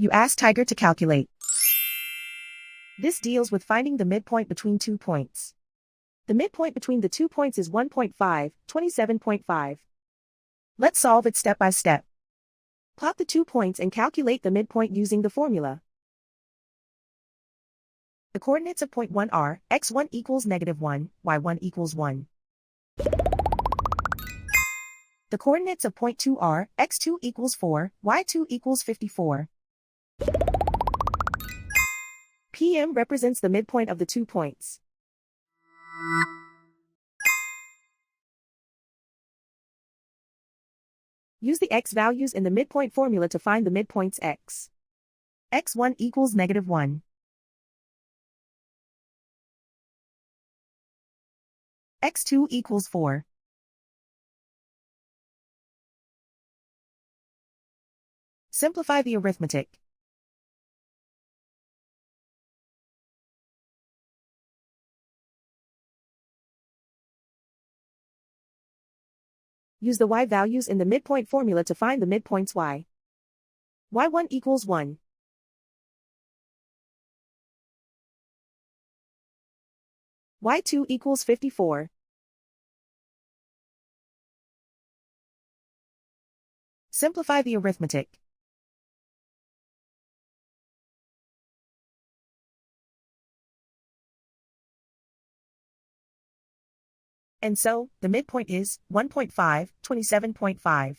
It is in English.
You ask Tiger to calculate. This deals with finding the midpoint between 2 points. The midpoint between the 2 points is 1.5, 27.5. Let's solve it step by step. Plot the 2 points and calculate the midpoint using the formula. The coordinates of point 1 are x1 equals -1, y1 equals 1. The coordinates of point 2 are x2 equals 4, y2 equals 54. PM represents the midpoint of the 2 points. Use the x values in the midpoint formula to find the midpoints x. x1 equals -1. x2 equals 4. Simplify the arithmetic. Use the y values in the midpoint formula to find the midpoints y. y1 equals 1. y2 equals 54. Simplify the arithmetic. And so, the midpoint is 1.5, 27.5.